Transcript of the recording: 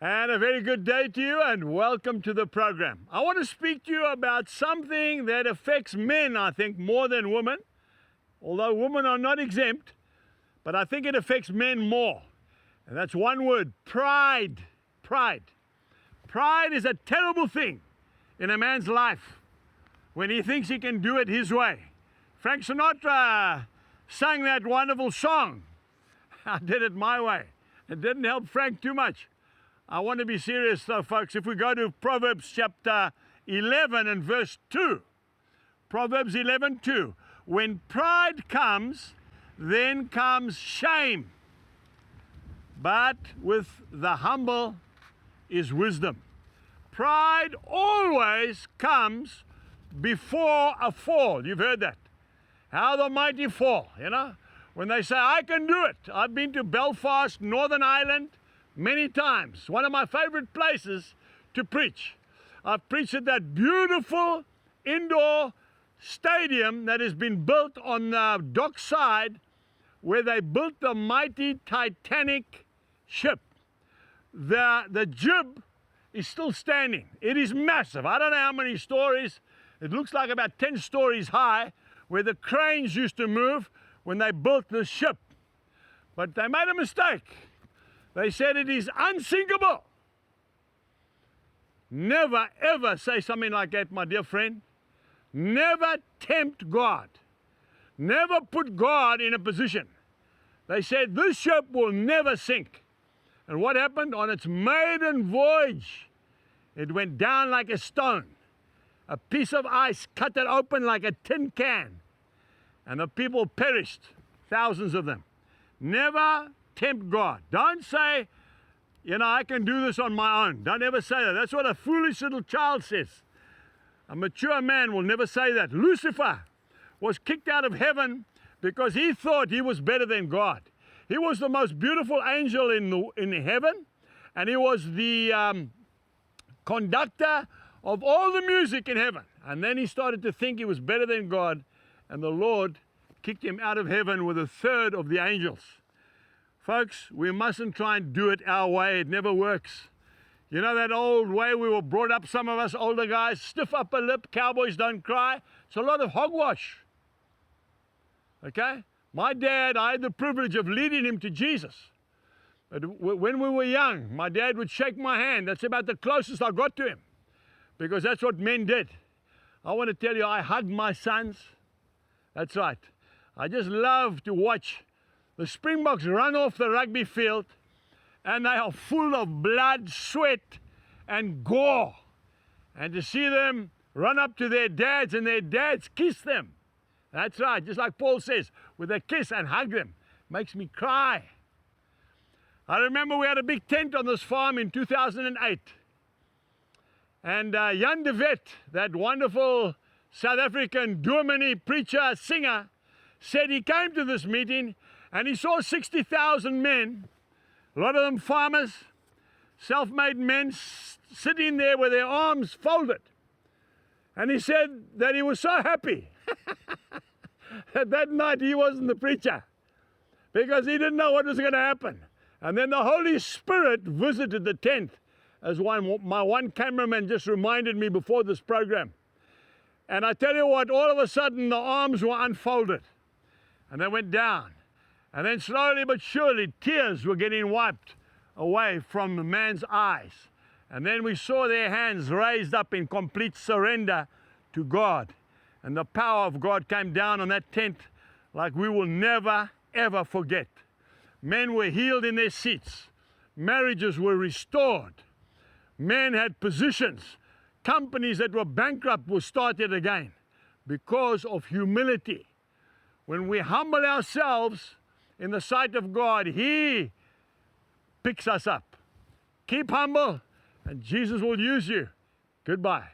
And a very good day to you, and welcome to the program. I want to speak to you about something that affects men, I think, more than women. Although women are not exempt, but I think it affects men more. And that's one word: pride. Pride. Pride is a terrible thing in a man's life when he thinks he can do it his way. Frank Sinatra sang that wonderful song, "I Did It My Way." It didn't help Frank too much. I want to be serious though, folks. If we go to Proverbs chapter 11 and verse 2, Proverbs 11:2, when pride comes, then comes shame, but with the humble is wisdom. Pride always comes before a fall. You've heard that. How the mighty fall, when they say, I can do it. I've been to Belfast, Northern Ireland, many times. One of my favorite places to preach. I've preached at that beautiful indoor stadium that has been built on the dockside where they built the mighty Titanic ship. The jib is still standing. It is massive. I don't know how many stories. It looks like about 10 stories high, where the cranes used to move when they built the ship. But they made a mistake. They said it is unsinkable. Never, ever say something like that, my dear friend. Never tempt God. Never put God in a position. They said this ship will never sink. And what happened? On its maiden voyage, it went down like a stone. A piece of ice cut it open like a tin can. And the people perished, thousands of them. Never tempt God. Don't say, I can do this on my own. Don't ever say that. That's what a foolish little child says. A mature man will never say that. Lucifer was kicked out of heaven because he thought he was better than God. He was the most beautiful angel in heaven, and he was the conductor of all the music in heaven. And then he started to think he was better than God, and the Lord kicked him out of heaven with a third of the angels. Folks, we mustn't try and do it our way. It never works. You know that old way we were brought up, some of us older guys, stiff upper lip, cowboys don't cry. It's a lot of hogwash. Okay? My dad, I had the privilege of leading him to Jesus. But when we were young, my dad would shake my hand. That's about the closest I got to him, because that's what men did. I want to tell you, I hugged my sons. That's right. I just love to watch the Springboks run off the rugby field, and they are full of blood, sweat, and gore. And to see them run up to their dads and their dads kiss them. That's right, just like Paul says, with a kiss and hug them. Makes me cry. I remember we had a big tent on this farm in 2008. And Jan de Wet, that wonderful South African dominee, preacher, singer, said he came to this meeting and he saw 60,000 men, a lot of them farmers, self-made men, sitting there with their arms folded. And he said that he was so happy that night he wasn't the preacher, because he didn't know what was going to happen. And then the Holy Spirit visited the tent, as my one cameraman just reminded me before this program. And I tell you what, all of a sudden the arms were unfolded and they went down. And then slowly but surely tears were getting wiped away from the man's eyes. And then we saw their hands raised up in complete surrender to God. And the power of God came down on that tent like we will never, ever forget. Men were healed in their seats. Marriages were restored. Men had positions. Companies that were bankrupt were started again because of humility. When we humble ourselves in the sight of God, He picks us up. Keep humble, and Jesus will use you. Goodbye.